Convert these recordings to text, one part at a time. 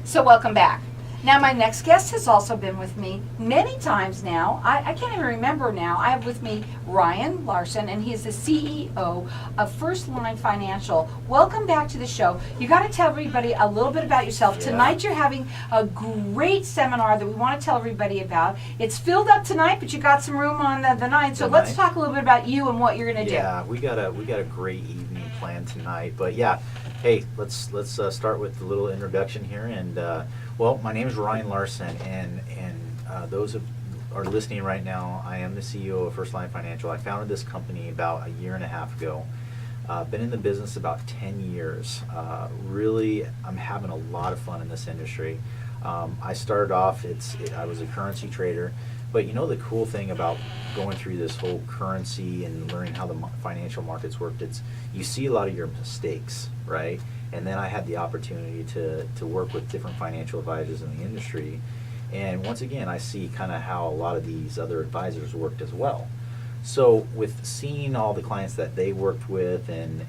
So welcome back. Now my next guest has also been with me many times now. I can't even remember now. I have with me Ryan Larson, and he is the CEO of First Line Financial. Welcome back to the show. You got to tell everybody a little bit about yourself. Yeah. Tonight you're having a great seminar that we want to tell everybody about. It's filled up tonight, but you got some room on the night. So let's talk a little bit about you and what you're going to do. Yeah, we got a great evening planned tonight. But yeah, hey, let's start with a little introduction here. And well, my name is Ryan Larson, and those who are listening right now, I am the CEO of First Line Financial. I founded this company about a year and a half ago. Been in the business about 10 years. Really, I'm having a lot of fun in this industry. I started off, I was a currency trader, but you know the cool thing about going through this whole currency and learning how the financial markets worked, you see a lot of your mistakes, right? And then I had the opportunity to work with different financial advisors in the industry. And once again, I see kind of how a lot of these other advisors worked as well. So with seeing all the clients that they worked with and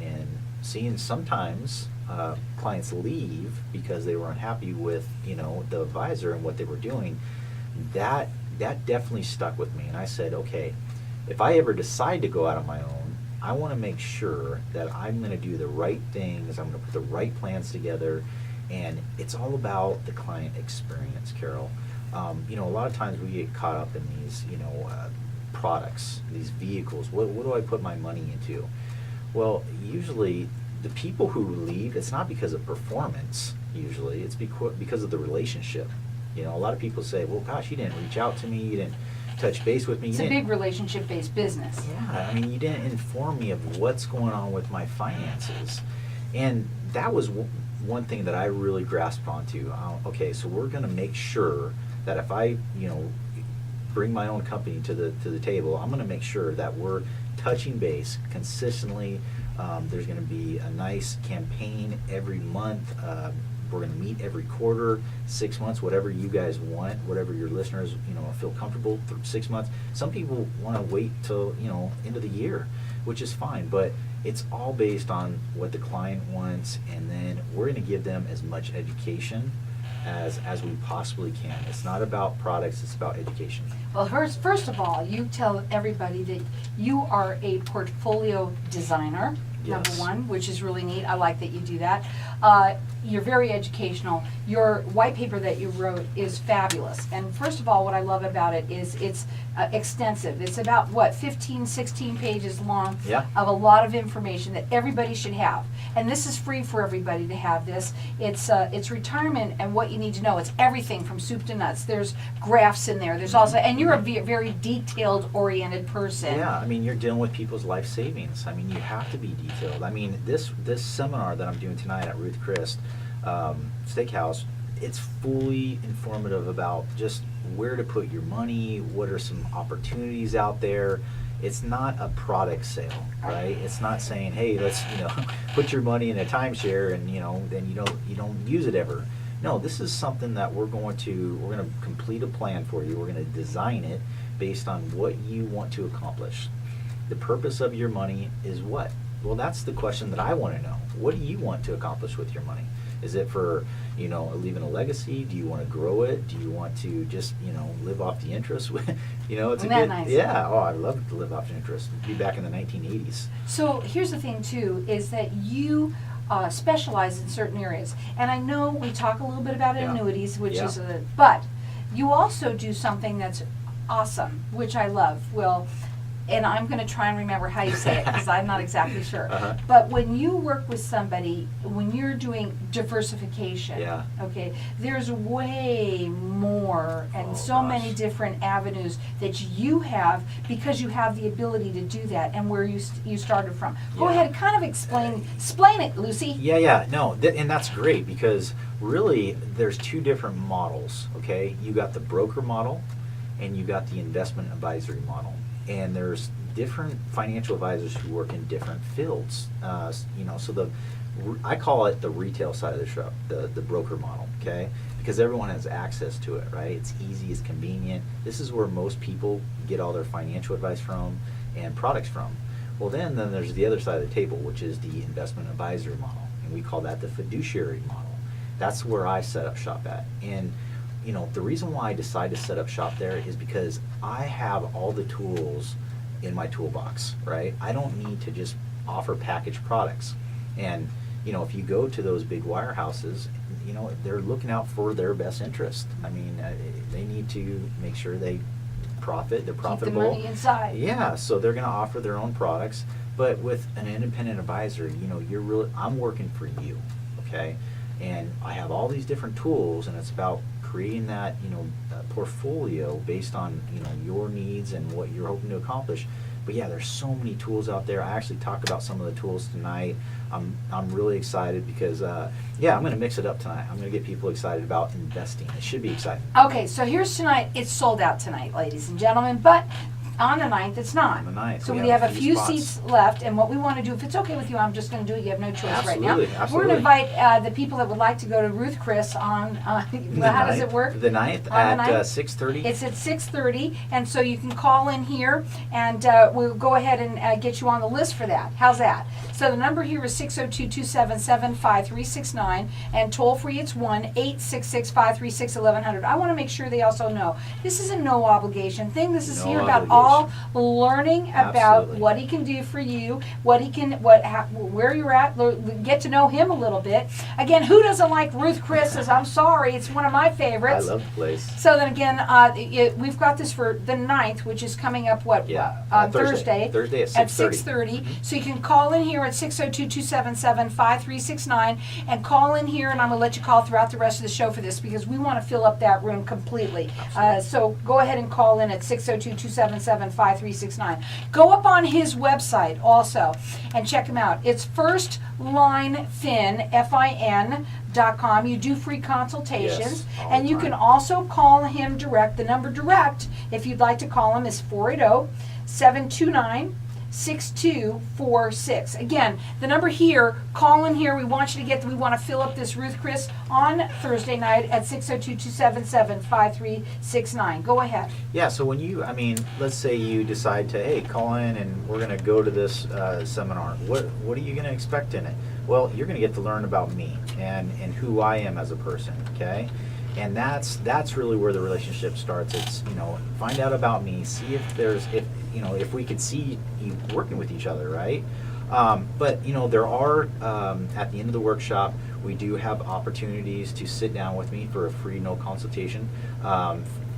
seeing sometimes clients leave because they were unhappy with, you know, the advisor and what they were doing, that definitely stuck with me. And I said, okay, if I ever decide to go out on my own, I want to make sure that I'm going to do the right things, I'm going to put the right plans together, and it's all about the client experience, Carol. You know, a lot of times we get caught up in these, you know, products, these vehicles. What do I put my money into? Well, usually the people who leave, it's not because of performance, usually. It's because of the relationship. You know, a lot of people say, well, gosh, you didn't reach out to me, you didn't touch base with me. It's a big relationship-based business. Yeah, I mean, you didn't inform me of what's going on with my finances. And that was one thing that I really grasped onto. Okay, so we're going to make sure that if I, you know, bring my own company to the table, I'm going to make sure that we're touching base consistently. There's going to be a nice campaign every month. We're going to meet every quarter, 6 months, whatever you guys want, whatever your listeners, you know, feel comfortable for 6 months. Some people want to wait till, you know, end of the year, which is fine, but it's all based on what the client wants, and then we're going to give them as much education as we possibly can. It's not about products, it's about education. Well, first of all, you tell everybody that you are a portfolio designer, number Yes. one, which is really neat. I like that you do that. You're very educational. Your white paper that you wrote is fabulous. And first of all, what I love about it is it's extensive. It's about, 15, 16 pages long Yeah. of a lot of information that everybody should have. And this is free for everybody to have this. It's retirement and what you need to know. It's everything from soup to nuts. There's graphs in there. There's also, and you're a very detailed oriented person. Yeah, I mean, you're dealing with people's life savings. I mean, you have to be detailed. I mean, this seminar that I'm doing tonight at Ruth Chris Steakhouse, it's fully informative about just where to put your money, what are some opportunities out there. It's not a product sale, right? It's not saying, hey, let's, you know, put your money in a timeshare and, you know, then you don't use it ever. No, this is something that we're going to complete a plan for you. We're going to design it based on what you want to accomplish. The purpose of your money is what? Well, that's the question that I want to know. What do you want to accomplish with your money? Is it for, you know, leaving a legacy? Do you want to grow it? Do you want to just, you know, live off the interest? You know, it's Isn't a that good, nice? yeah. Oh, I love to live off the interest. Be back in the 1980s. So here's the thing too, is that you specialize in certain areas. And I know we talk a little bit about Yeah. annuities, which Yeah. is but you also do something that's awesome, which I love. Well, and I'm going to try and remember how you say it because I'm not exactly sure. Uh-huh. But when you work with somebody, when you're doing diversification, Yeah. okay, there's way more and Oh, so many gosh. different avenues that you have because you have the ability to do that and where you started from. Go Yeah. ahead, kind of explain it, Lucy. Yeah, no, and that's great because really there's two different models, okay? You got the broker model and you got the investment advisory model. And there's different financial advisors who work in different fields. You know, so I call it the retail side of the shop, the broker model, okay? Because everyone has access to it, right? It's easy, it's convenient. This is where most people get all their financial advice from and products from. Well, then there's the other side of the table, which is the investment advisory model, and we call that the fiduciary model. That's where I set up shop at. And the reason why I decided to set up shop there is because I have all the tools in my toolbox, right? I don't need to just offer packaged products. And if you go to those big wirehouses, they're looking out for their best interest. I mean, they need to make sure they profit, they're profitable. Keep the money inside. Yeah, so they're going to offer their own products. But with an independent advisor, I'm working for you, okay? And I have all these different tools, and it's about creating that, portfolio based on, your needs and what you're hoping to accomplish. But yeah, there's so many tools out there. I actually talk about some of the tools tonight. I'm really excited because, I'm going to mix it up tonight. I'm going to get people excited about investing. It should be exciting. Okay, so here's tonight. It's sold out tonight, ladies and gentlemen, but on the 9th, it's not. On the 9th, so we we have have a a few few spots. seats left, and what we want to do, if it's okay with you, I'm just going to do it. You have no choice right now. Absolutely, absolutely. We're going to invite the people that would like to go to Ruth Chris on, how does it work? The 9th On the at 9th? 6:30. It's at 6:30, and so you can call in here, and we'll go ahead and get you on the list for that. How's that? So the number here is 602-277-5369, and toll free it's 1-866-536-1100. I want to make sure they also know this is a no obligation thing. This is No here about obligation. all learning about Absolutely. what he can do for you, where you're at, get to know him a little bit. Again, who doesn't like Ruth Chris's? I'm sorry, it's one of my I favorites. love the place. So then again, we've got this for the 9th, which is coming up, on Thursday. Thursday at 6:30. At 6:30. So you can call in here at 602-277-5369 and call in here, and I'm going to let you call throughout the rest of the show for this because we want to fill up that room completely. So go ahead and call in at 602-277-5369. Go up on his website also and check him out. It's FirstLineFin.com. You do free consultations, Yes, all and the you time. can also call him direct. The number direct, if you'd like to call him, is 480-729-6246. Again, the number here, call in here. We want you to we want to fill up this Ruth Chris on Thursday night at 602-277-5369. Go ahead. Yeah, so let's say you decide to, hey, call in and we're going to go to this seminar. What are you going to expect in it? Well, you're going to get to learn about me and who I am as a person, okay? And that's really where the relationship starts. It's, find out about me, see if we could see you working with each other, right? But there are, at the end of the workshop, we do have opportunities to sit down with me for a free, no consultation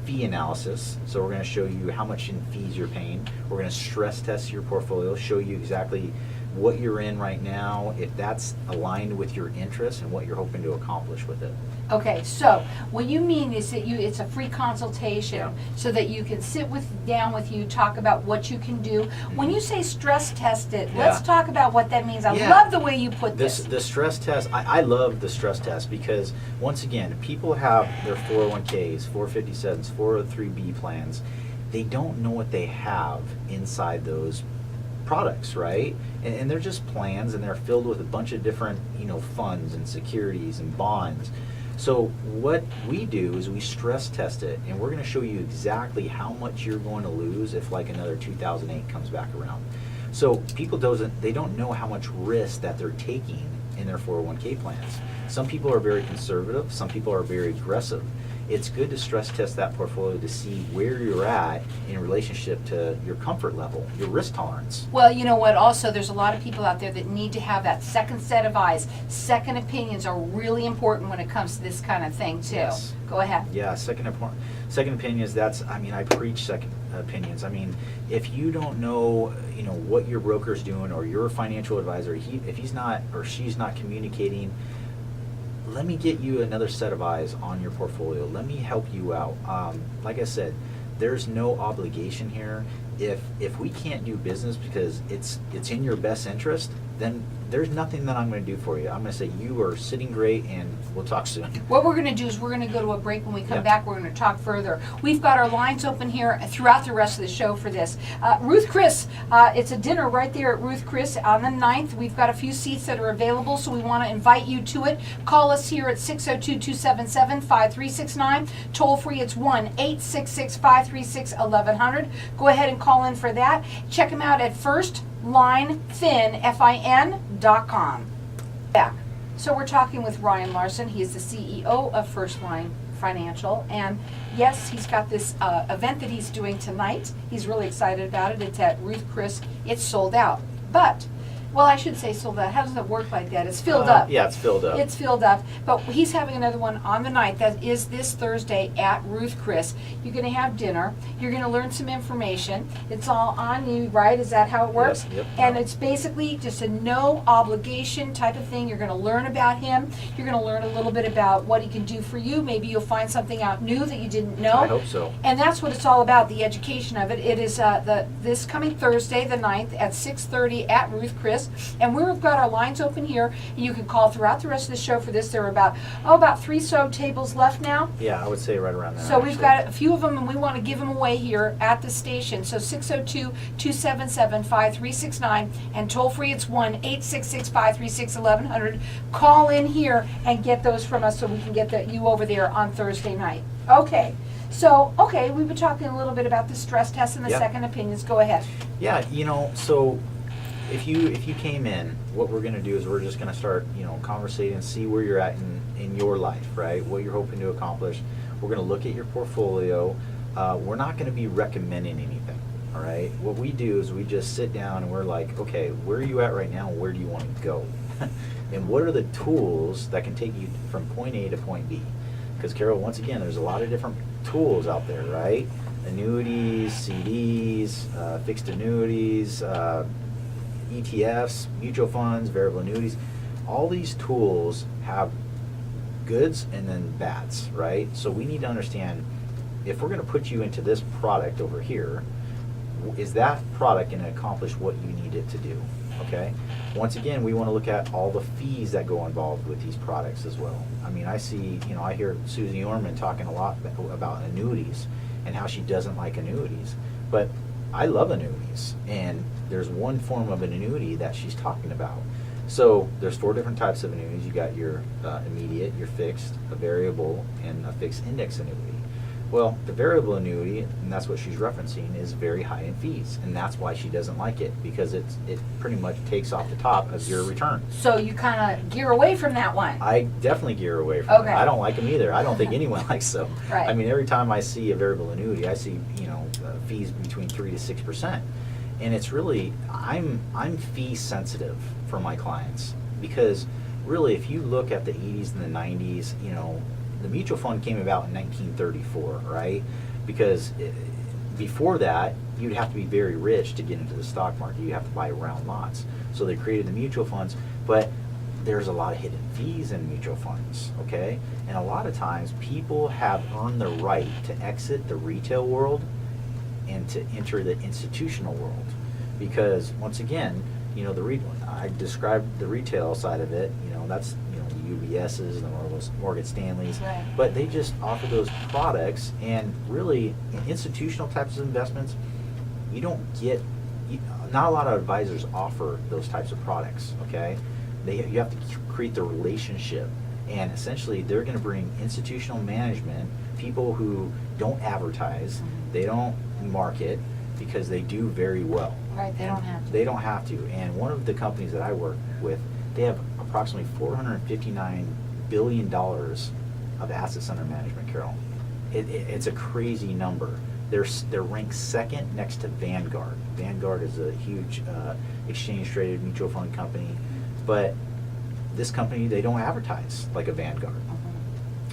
fee analysis. So we're going to show you how much in fees you're paying. We're going to stress test your portfolio, show you exactly what you're in right now, if that's aligned with your interests and what you're hoping to accomplish with it. Okay, so what you mean is that it's a free consultation, Yeah. so that you can sit down with you, talk about what you can do. When you say stress test it, let's Yeah. talk about what that means. I Yeah. love the way you put this. The stress test, I love the stress test because, once again, people have their 401ks, 457s, 403b plans. They don't know what they have inside those products, right? And they're just plans, and they're filled with a bunch of different, funds and securities and bonds. So what we do is we stress test it, and we're going to show you exactly how much you're going to lose if like another 2008 comes back around. So people don't know how much risk that they're taking in their 401k plans. Some people are very conservative, some people are very aggressive. It's good to stress test that portfolio to see where you're at in relationship to your comfort level, your risk tolerance. Well, you know what, also, there's a lot of people out there that need to have that second set of eyes. Second opinions are really important when it comes to this kind of thing, too. Yes. Go ahead. Yeah, second opinions, I preach second opinions. If you don't know, what your broker's doing or your financial advisor, if he's not or she's not communicating, let me get you another set of eyes on your portfolio. Let me help you out. Like I said, there's no obligation here. If we can't do business because it's in your best interest, then there's nothing that I'm going to do for you. I'm going to say you are sitting great, and we'll talk soon. What we're going to do is we're going to go to a break. When we come Yeah. back, we're going to talk further. We've got our lines open here throughout the rest of the show for this. Ruth Chris, it's a dinner right there at Ruth Chris on the 9th. We've got a few seats that are available, so we want to invite you to it. Call us here at 602-277-5369. Toll free, it's 1-866-536-1100. Go ahead and call in for that. Check them out at FirstLineFin.com. Back. So we're talking with Ryan Larson. He is the CEO of First Line Financial. And yes, he's got this event that he's doing tonight. He's really excited about it. It's at Ruth Chris. It's sold out. But, well, I should say sold out. How does it work like that? It's filled up. Yeah, it's filled up. It's filled up. But he's having another one on the 9th. That is this Thursday at Ruth Chris. You're going to have dinner. You're going to learn some information. It's all on you, right? Is that how it works? Yes, yep. And it's basically just a no obligation type of thing. You're going to learn about him. You're going to learn a little bit about what he can do for you. Maybe you'll find something out new that you didn't know. I hope so. And that's what it's all about, the education of it. It is this coming Thursday, the 9th, at 6:30 at Ruth Chris. And we've got our lines open here. You can call throughout the rest of the show for this. There are about 3 so tables left now. Yeah, I would say right around there. So we've got a few of them, and we want to give them away here at the station. So 602-277-5369, and toll free it's 1-866-536-1100. Call in here and get those from us so we can get you over there on Thursday night. Okay. So, we've been talking a little bit about the stress test and the Yep. second opinions. Go ahead. Yeah, so if you came in, what we're going to do is we're just going to start, conversating and see where you're at in your life, right? What you're hoping to accomplish. We're going to look at your portfolio. We're not going to be recommending anything, all right? What we do is we just sit down and we're like, okay, where are you at right now? Where do you want to go? And what are the tools that can take you from point A to point B? Because, Carol, once again, there's a lot of different tools out there, right? Annuities, CDs, fixed annuities, ETFs, mutual funds, variable annuities. All these tools have goods and then bads, right? So we need to understand, if we're going to put you into this product over here, is that product going to accomplish what you need it to do? Okay. Once again, we want to look at all the fees that go involved with these products as well. I mean, I see, I hear Susie Orman talking a lot about annuities and how she doesn't like annuities, but I love annuities, and there's one form of an annuity that she's talking about. So there's 4 different types of annuities. You got your immediate, your fixed, a variable, and a fixed index annuity. Well, the variable annuity, and that's what she's referencing, is very high in fees, and that's why she doesn't like it, because it pretty much takes off the top of your return. So you kind of gear away from that one. I definitely gear away from Okay. it. I don't like them either. I don't think anyone likes them. Right. I mean, every time I see a variable annuity, I see fees between 3 to 6%, and it's really I'm fee sensitive for my clients, because really, if you look at the 80s and the 90s, the mutual fund came about in 1934, right? Because before that, you'd have to be very rich to get into the stock market. You have to buy round lots. So they created the mutual funds, but there's a lot of hidden fees in mutual funds, okay? And a lot of times, people have earned the right to exit the retail world and to enter the institutional world. Because once again, I described the retail side of it, that's the UBS's, the Morgan Stanley's, Right. but they just offer those products, and really in institutional types of investments, not a lot of advisors offer those types of products, okay? You have to create the relationship, and essentially they're going to bring institutional management, people who don't advertise, they don't market, because they do very well. Right, they don't have to. They don't have to. And one of the companies that I work with, they have approximately $459 billion of assets under management, Carol. It's a crazy number. They're ranked second next to Vanguard. Vanguard is a huge exchange-traded mutual fund company, but this company, they don't advertise like a Vanguard,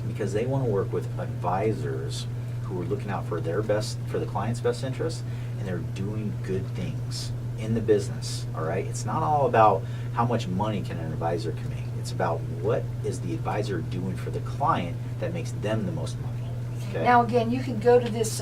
because they want to work with advisors who are looking out for the client's best interest, and they're doing good things in the business, all right? It's not all about how much money can an advisor can make. It's about what is the advisor doing for the client that makes them the most money. Okay. Now, again, you can go to this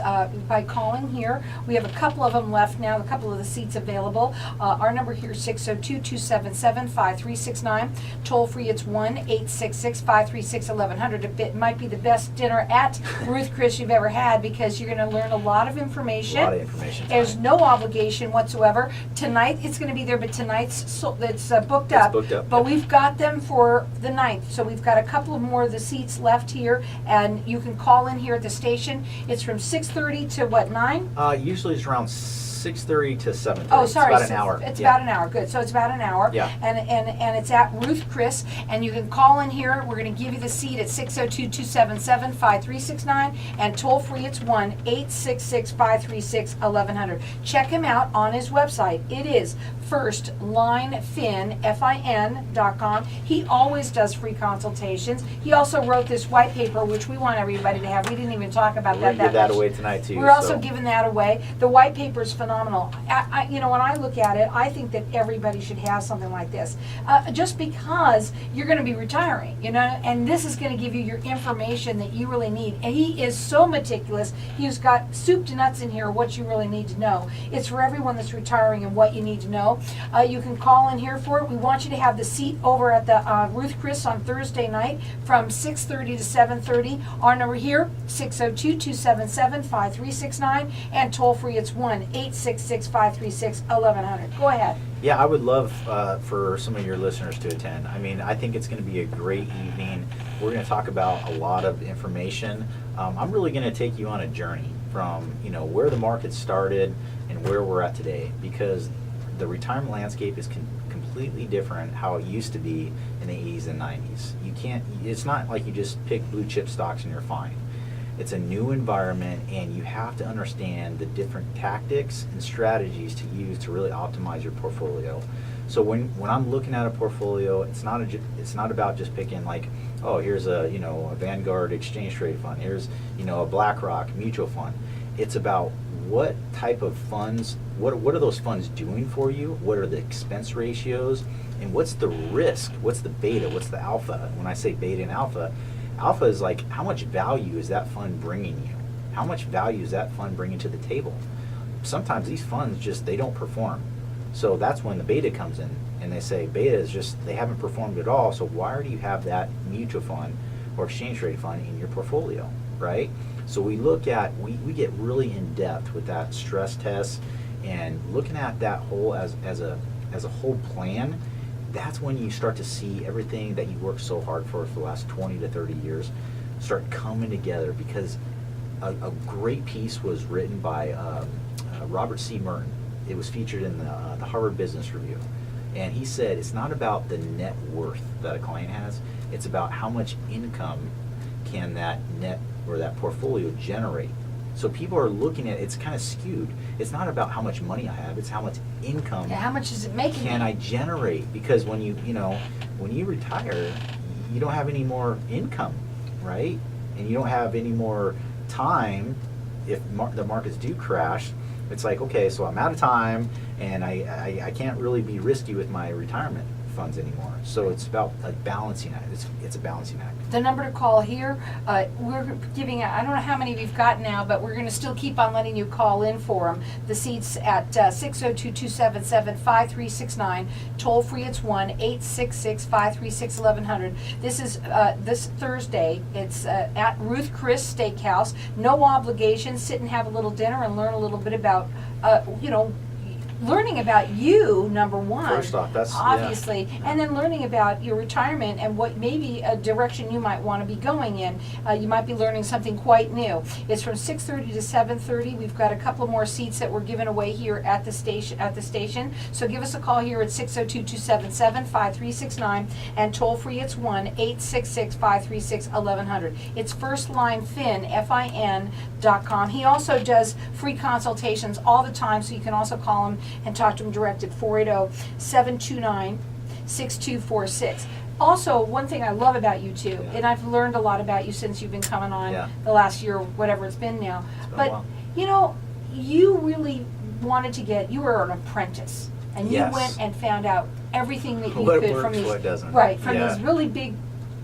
by calling here. We have a couple of them left now, a couple of the seats available. Our number here is 602-277-5369. Toll free, it's 1-866-536-1100. It might be the best dinner at Ruth Chris you've ever had, because you're going to learn a lot of information. A lot of information. There's no obligation whatsoever. Tonight, it's going to be there, but tonight's it's booked up. It's booked up, But yep. we've got them for the 9th. So we've got a couple of more of the seats left here, and you can call in here at the station. It's from 6:30 to what, 9? Usually it's around 6:30 to 7:30. Oh, sorry. It's about so an hour. It's Yeah. about an hour. Good. So it's about an hour. Yeah. And it's at Ruth Chris. And you can call in here. We're going to give you the seat at 602-277-5369. And toll free, it's 1-866-536-1100. Check him out on his website. It is FirstLineFin.com. He always does free consultations. He also wrote this white paper, which we want everybody to have. We didn't even talk about We're that gonna give that much. away tonight too. We're also so. giving that away. The white paper is phenomenal. When I look at it, I think that everybody should have something like this. Just because you're going to be retiring, and this is going to give you your information that you really need. And he is so meticulous. He's got soup to nuts in here, what you really need to know. It's for everyone that's retiring and what you need to know. You can call in here for it. We want you to have the seat over at the Ruth Chris on Thursday night from 6:30 to 7:30. Our number here, 602-277-5369, and toll free, it's 1-866-536-1100. Go ahead. Yeah, I would love for some of your listeners to attend. I mean, I think it's going to be a great evening. We're going to talk about a lot of information. I'm really going to take you on a journey from where the market started and where we're at today, because the retirement landscape is completely different how it used to be in the 80s and 90s. It's not like you just pick blue chip stocks and you're fine. It's a new environment, and you have to understand the different tactics and strategies to use to really optimize your portfolio. So when I'm looking at a portfolio, it's not about just picking like, oh, here's a Vanguard exchange trade fund, here's a BlackRock mutual fund. It's about what type of funds, what are those funds doing for you? What are the expense ratios? And what's the risk? What's the beta? What's the alpha? When I say beta and alpha is like, how much value is that fund bringing you? How much value is that fund bringing to the table? Sometimes these funds they don't perform. So that's when the beta comes in, and they say beta is they haven't performed at all, so why do you have that mutual fund or exchange rate fund in your portfolio, right? So we get really in depth with that stress test and looking at that whole as a whole plan. That's when you start to see everything that you worked so hard for the last 20 to 30 years start coming together, because a great piece was written by Robert C. Merton. It was featured in the Harvard Business Review. And he said it's not about the net worth that a client has, it's about how much income can that net or that portfolio generate. So people are looking at it's kind of skewed. It's not about how much money I have, it's how much income How much is it making? can I generate? Because when you retire, you don't have any more income, right? And you don't have any more time if the markets do crash. It's like, okay, so I'm out of time, and I can't really be risky with my retirement funds anymore. So it's about a balancing act. It's a balancing act. The number to call here, we're giving, I don't know how many we've got now, but we're going to still keep on letting you call in for them. The seat's at 602-277-5369. Toll free, it's 1-866-536-1100. This is this Thursday. It's at Ruth Chris Steakhouse. No obligation. Sit and have a little dinner and learn a little bit about, learning about you, number one. First off, that's obviously, yeah. and then learning about your retirement and what maybe a direction you might want to be going in. You might be learning something quite new. It's from 6:30 to 7:30. We've got a couple more seats that we're giving away here at the station. So give us a call here at 602-277-5369, and toll free, it's 1-866-536-1100. It's FirstLineFin.com. He also does free consultations all the time, so you can also call him and talk to him direct at 480-729-6246. Also, one thing I love about you too, and I've learned a lot about you since you've been coming on the last year, whatever it's been now. But you really wanted to you were an apprentice, and you went and found out everything that you could works, from these what doesn't. these really big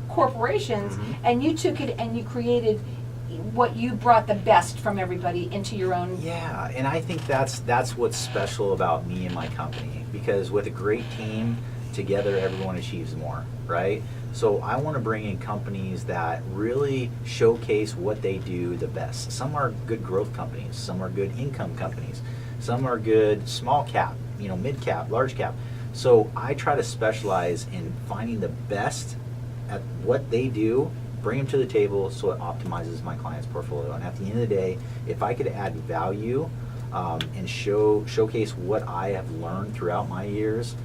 corporations, and you took it and you created what you brought the best from everybody into your own. Yeah, and I think that's what's special about me and my company, because with a great team together, everyone achieves more, right? So I want to bring in companies that really showcase what they do the best. Some are good growth companies, some are good income companies, some are good small cap, mid cap, large cap. So I try to specialize in finding the best at what they do, bring them to the table so it optimizes my client's portfolio. And at the end of the day, if I could add value and showcase what I have learned throughout my years.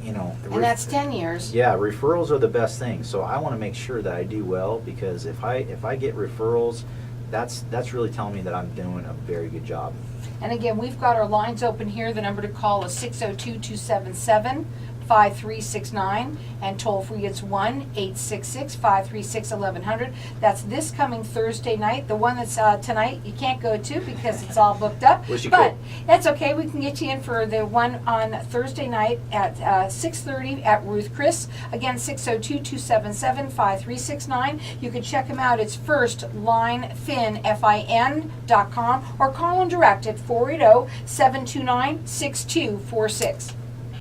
And that's 10 years. Yeah, referrals are the best thing. So I want to make sure that I do well, because if I get referrals, that's really telling me that I'm doing a very good job. And again, we've got our lines open here. The number to call is 602-277-5369, and toll free it's 1-866-536-1100. That's this coming Thursday night. The one that's tonight you can't go to because it's all booked up. Wish you but could. that's okay. We can get you in for the one on Thursday night at 6:30 at Ruth Chris. Again, 602-277-5369. You can check them out. It's firstlinefin.com, or call them direct at 480-729-6246.